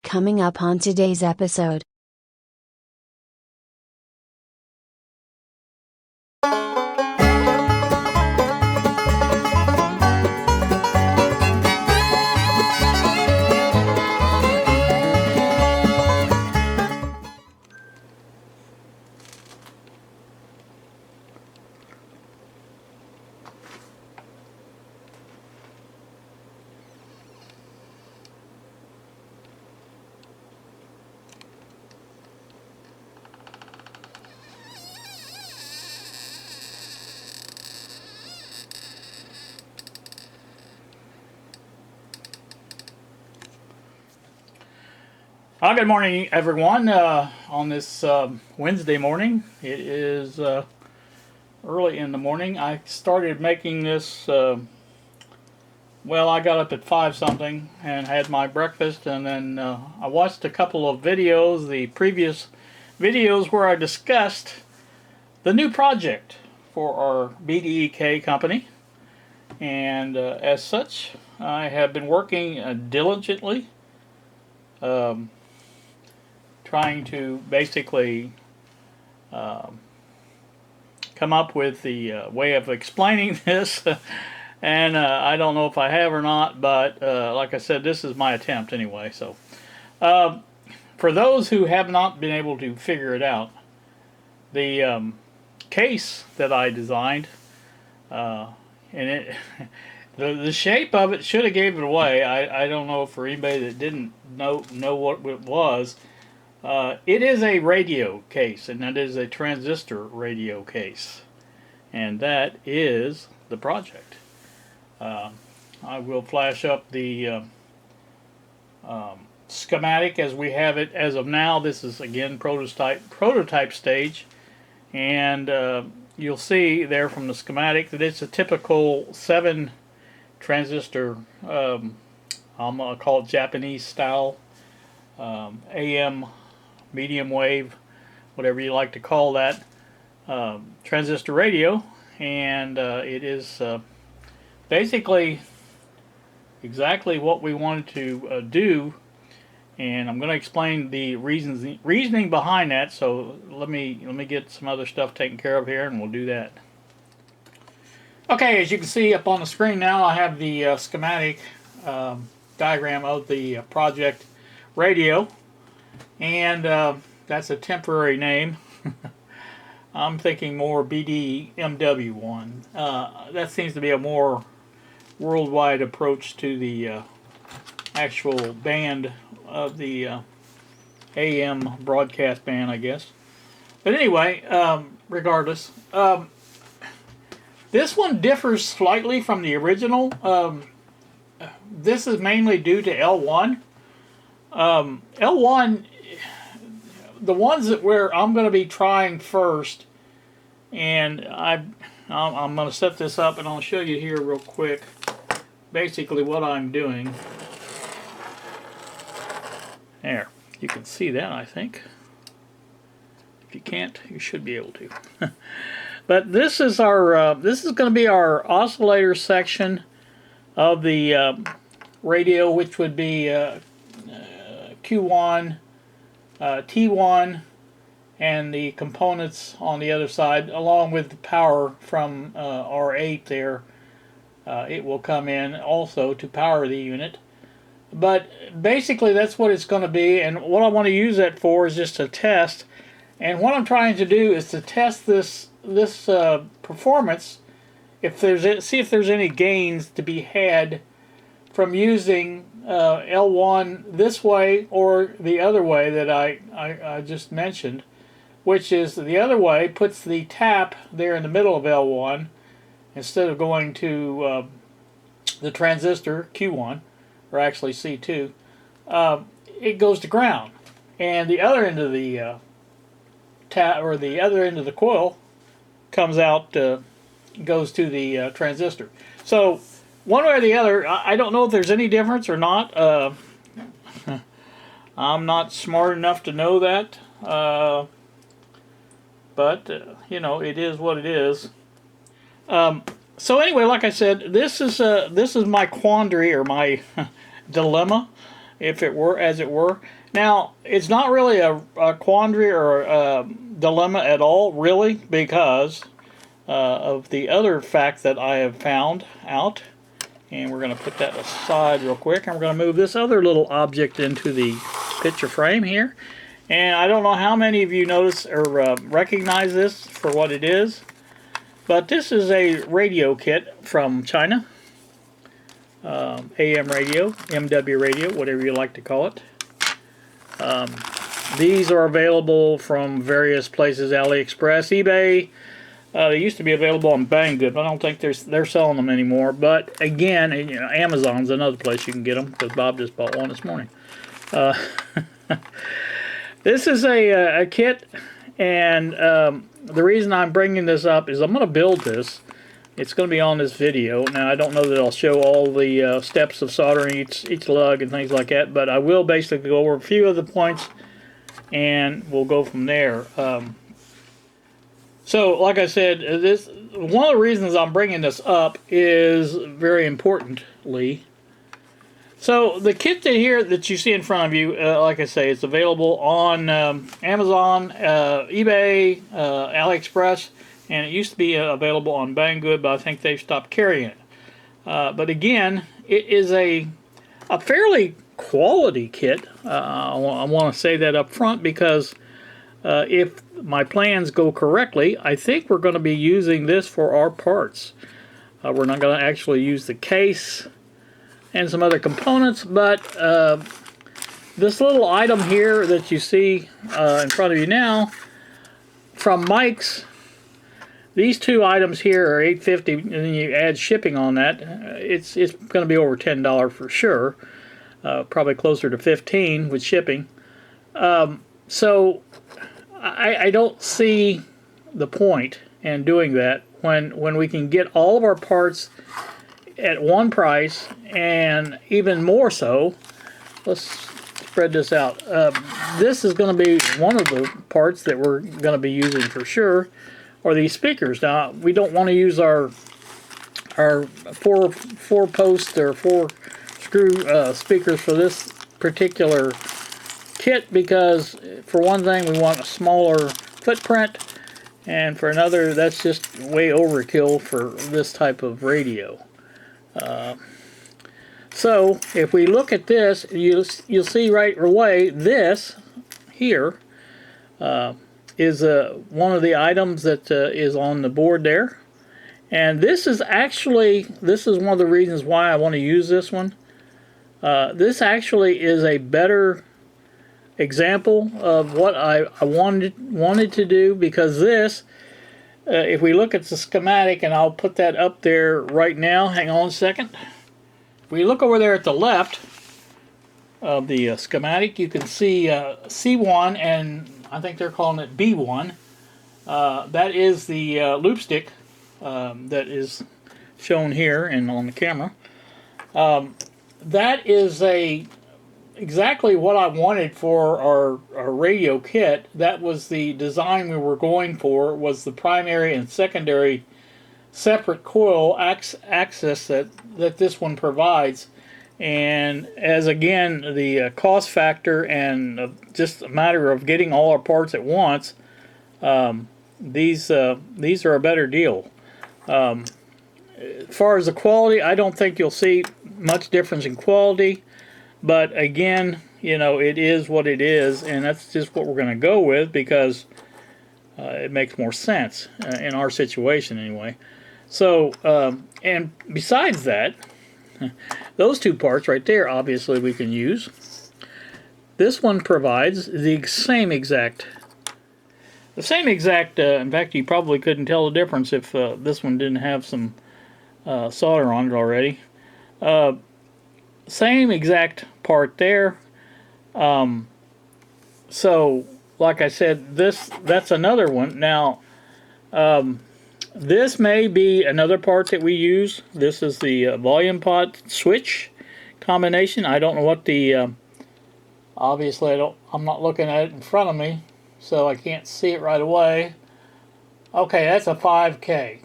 Coming up on today's episode. Good morning, everyone. On this Wednesday morning, it is early in the morning. I started making this. Well, I got up at 5 something and had my breakfast, and then I watched a couple of videos, the previous videos where I discussed the new project for our BDEK company, and as such, I have been working diligently. Trying to basically come up with the way of explaining this, and I don't know if I have or not, but like I said, this is my attempt anyway. So for those who have not been able to figure it out, the case that I designed, and it the shape of it should have gave it away. I don't know, for anybody that didn't know what it was. It is a radio case, and that is a transistor radio case, and that is the project. I will flash up the schematic as we have it as of now. This is again prototype stage, and you'll see there from the schematic that it's a typical 7 transistor. I'm gonna call it Japanese style AM. Medium wave, whatever you like to call that, transistor radio, and it is basically exactly what we wanted to do, and I'm going to explain the reasoning behind that. So let me get some other stuff taken care of here, and we'll do that. Okay, as you can see up on the screen now, I have the schematic diagram of the project radio. And that's a temporary name. I'm thinking more BDMW1. That seems to be a more worldwide approach to the actual band of the AM broadcast band, I guess. But anyway, regardless, this one differs slightly from the original. This is mainly due to L1. L1, the ones that where I'm going to be trying first, and I'm going to set this up and I'll show you here real quick basically what I'm doing. There, you can see that, I think. If you can't, you should be able to. But this is our this is going to be our oscillator section of the radio, which would be Q1, T1, and the components on the other side, along with the power from R8 there. It will come in also to power the unit. But basically that's what it's going to be, and what I want to use that for is just a test. And what I'm trying to do is to test this performance, see if there's any gains to be had from using L1 this way or the other way that I just mentioned, which is the other way puts the tap there in the middle of L1 instead of going to the transistor Q1, or actually C2. It goes to ground, and the other end of the tap, or the other end of the coil, comes out, goes to the transistor. So one way or the other, I don't know if there's any difference or not. I'm not smart enough to know that, but you know, it is what it is. So anyway, like I said, this is my quandary, or my dilemma, if it were, as it were. Now, it's not really a quandary or a dilemma at all, really, because of the other fact that I have found out. And we're going to put that aside real quick, and we're going to move this other little object into the picture frame here. And I don't know how many of you notice or recognize this for what it is, but this is a radio kit from China. AM radio, MW radio, whatever you like to call it. These are available from various places, AliExpress, eBay. They used to be available on Banggood, but I don't think they're selling them anymore. But again, you know, Amazon's another place you can get them, because Bob just bought one this morning. This is a kit, and the reason I'm bringing this up is I'm going to build this. It's going to be on this video. Now, I don't know that I'll show all the steps of soldering each lug and things like that, but I will basically go over a few of the points, and we'll go from there. So, like I said, one of the reasons I'm bringing this up is very importantly. So, the kit that you see in front of you, like I say, it's available on Amazon, eBay, AliExpress, and it used to be available on Banggood, but I think they've stopped carrying it. But again, it is a fairly quality kit. I want to say that up front, because if my plans go correctly, I think we're going to be using this for our parts. We're not going to actually use the case and some other components, but this little item here that you see in front of you now from Mike's, these two items here are $8.50, and then you add shipping on that. It's going to be over $10 for sure, probably closer to $15 with shipping. So I don't see the point in doing that when we can get all of our parts at one price, and even more so. Let's spread this out. This is going to be one of the parts that we're going to be using for sure, are these speakers. Now, we don't want to use our four post or four screw speakers for this particular kit, because for one thing we want a smaller footprint, and for another that's just way overkill for this type of radio. So if we look at this, you'll see right away this here is one of the items that is on the board there, and this is one of the reasons why I want to use this one. This actually is a better example of what I wanted to do, because this, if we look at the schematic, and I'll put that up there right now, hang on a second. If we look over there at the left of the schematic, you can see C1, and I think they're calling it B1. That is the loop stick that is shown here and on the camera. That is exactly what I wanted for our radio kit. That was the design we were going for, was the primary and secondary separate coil access that this one provides. And as again, the cost factor and just a matter of getting all our parts at once, these are a better deal. As far as the quality, I don't think you'll see much difference in quality, but again, you know, it is what it is, and that's just what we're going to go with, because it makes more sense in our situation anyway. So, and besides that, those two parts right there, obviously we can use. This one provides the same exact, in fact, you probably couldn't tell the difference if this one didn't have some solder on it already. Same exact part there. So, like I said, that's another one. Now, this may be another part that we use. This is the volume pot switch combination. I don't know what the obviously I'm not looking at it in front of me, so I can't see it right away. Okay, that's a 5K.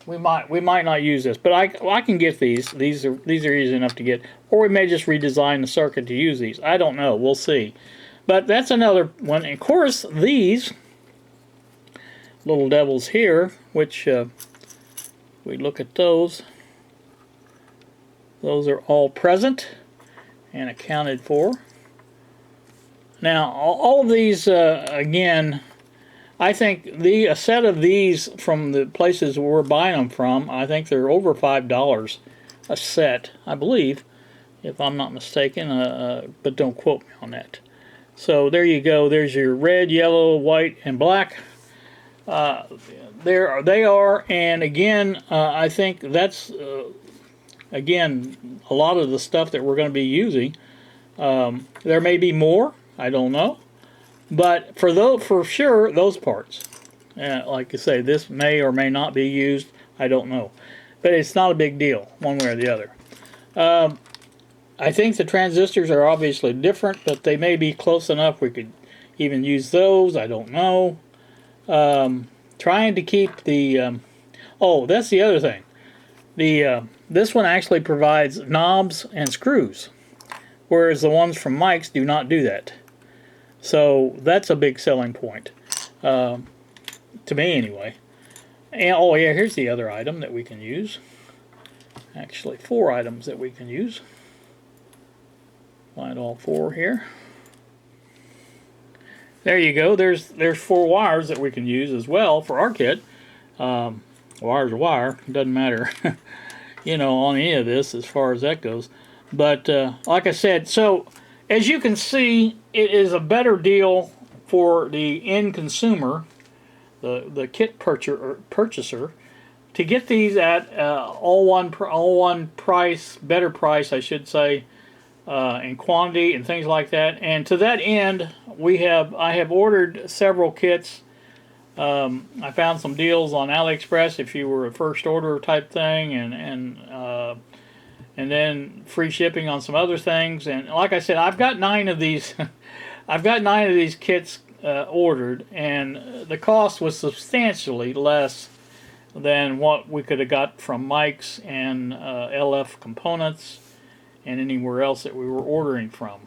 We might not use this, but I can get these. These are easy enough to get. or we may just redesign the circuit to use these. I don't know. We'll see. But that's another one. And of course, these little devils here, which we look at those. Those are all present and accounted for. Now, all of these, again, I think a set of these from the places we're buying them from, I think they're over $5 a set, I believe, if I'm not mistaken, but don't quote me on that. So there you go. There's your red, yellow, white, and black. There they are, and again, I think that's again a lot of the stuff that we're going to be using. There may be more. I don't know, but for sure those parts. Like I say, this may or may not be used. I don't know, but it's not a big deal one way or the other. I think the transistors are obviously different, but they may be close enough we could even use those. I don't know. Trying to keep the oh, that's the other thing. This one actually provides knobs and screws, whereas the ones from Mike's do not do that. So that's a big selling point, to me anyway. And oh yeah, here's the other item that we can use. Actually, 4 items that we can use. Find all 4 here. There you go. There's 4 wires that we can use as well for our kit. Wire's a wire. It doesn't matter, you know, on any of this as far as that goes. But like I said, so as you can see, it is a better deal for the end consumer, the kit purchaser, to get these at all one price, better price, I should say, in quantity and things like that. And to that end, I have ordered several kits. I found some deals on AliExpress if you were a first order type thing, and then free shipping on some other things. And like I said, I've got 9 of these. I've got 9 of these kits ordered, and the cost was substantially less than what we could have got from Mike's and LF Components and anywhere else that we were ordering from.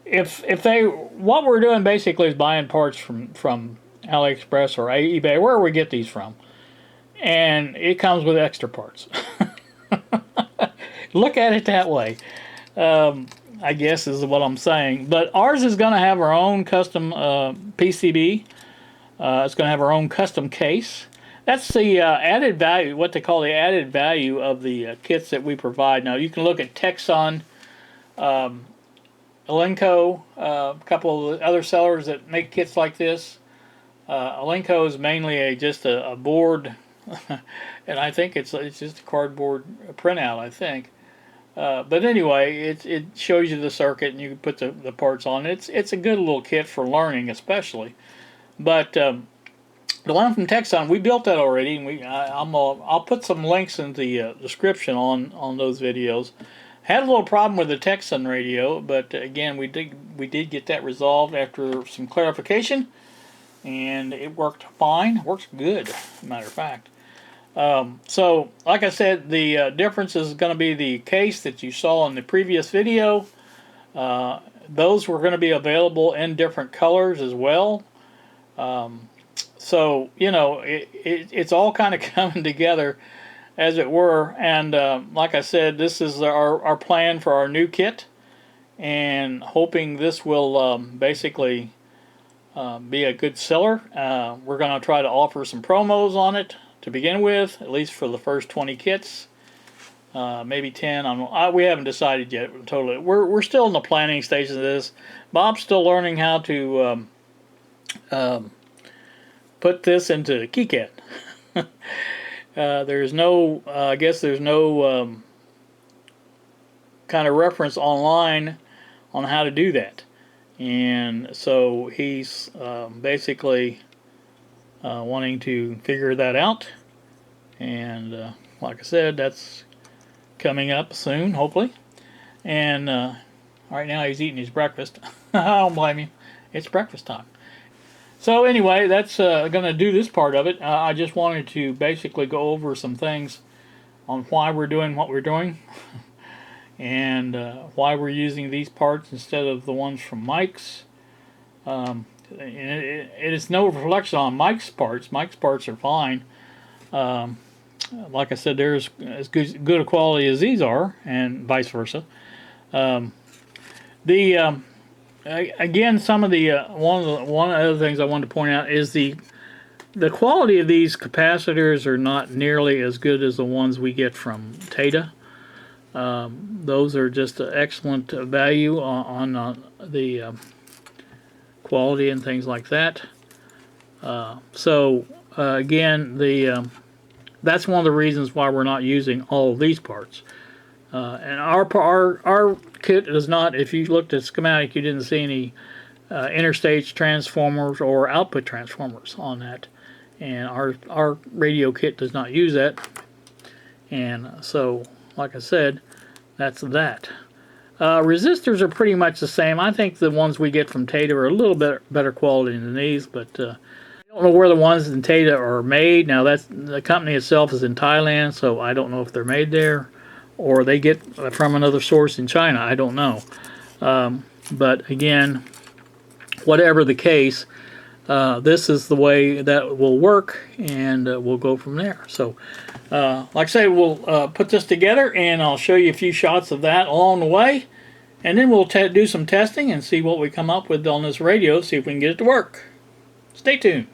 What we're doing basically is buying parts from AliExpress or eBay, where we get these from, and it comes with extra parts. Look at it that way, I guess is what I'm saying. But ours is going to have our own custom PCB. It's going to have our own custom case. That's the added value, what they call the added value of the kits that we provide. Now you can look at Texon, Elenco, a couple of other sellers that make kits like this. Elenco is mainly just a board, and I think it's just a cardboard printout, I think. But anyway, it shows you the circuit and you can put the parts on. It's a good little kit for learning, especially. But the one from Texon, we built that already, and I'll put some links in the description on those videos. Had a little problem with the Texon radio, but again, we did get that resolved after some clarification, and it worked fine. Works good, as a matter of fact. So, like I said, the difference is going to be the case that you saw in the previous video. Those were going to be available in different colors as well. So, you know, it's all kind of coming together, as it were. And like I said, this is our plan for our new kit, and hoping this will basically be a good seller. We're going to try to offer some promos on it to begin with, at least for the first 20 kits, maybe 10. We haven't decided yet totally. We're still in the planning stages of this. Bob's still learning how to put this into KiCad. There's no, I guess there's no kind of reference online on how to do that, and so he's basically wanting to figure that out, and like I said, that's coming up soon, hopefully. And right now he's eating his breakfast. I don't blame him. It's breakfast time. So anyway, that's going to do this part of it. I just wanted to basically go over some things on why we're doing what we're doing. and why we're using these parts instead of the ones from Mike's. And it is no reflection on Mike's parts. Mike's parts are fine. Like I said, they're as good a quality as these are, and vice versa. Again, some of the one of the other things I wanted to point out is the quality of these capacitors are not nearly as good as the ones we get from Tata. Those are just an excellent value on the quality and things like that. Again, that's one of the reasons why we're not using all of these parts. And our kit does not. If you looked at schematic, you didn't see any interstage transformers or output transformers on that. And our radio kit does not use that. And so, like I said, that's that. Resistors are pretty much the same. I think the ones we get from Tata are a little bit better quality than these, but I don't know where the ones in Tata are made. Now, that's the company itself is in Thailand, so I don't know if they're made there or they get from another source in China. I don't know. But again, whatever the case, this is the way that will work, and we'll go from there. So, like I say, we'll put this together, and I'll show you a few shots of that along the way, and then we'll do some testing and see what we come up with on this radio, see if we can get it to work. Stay tuned.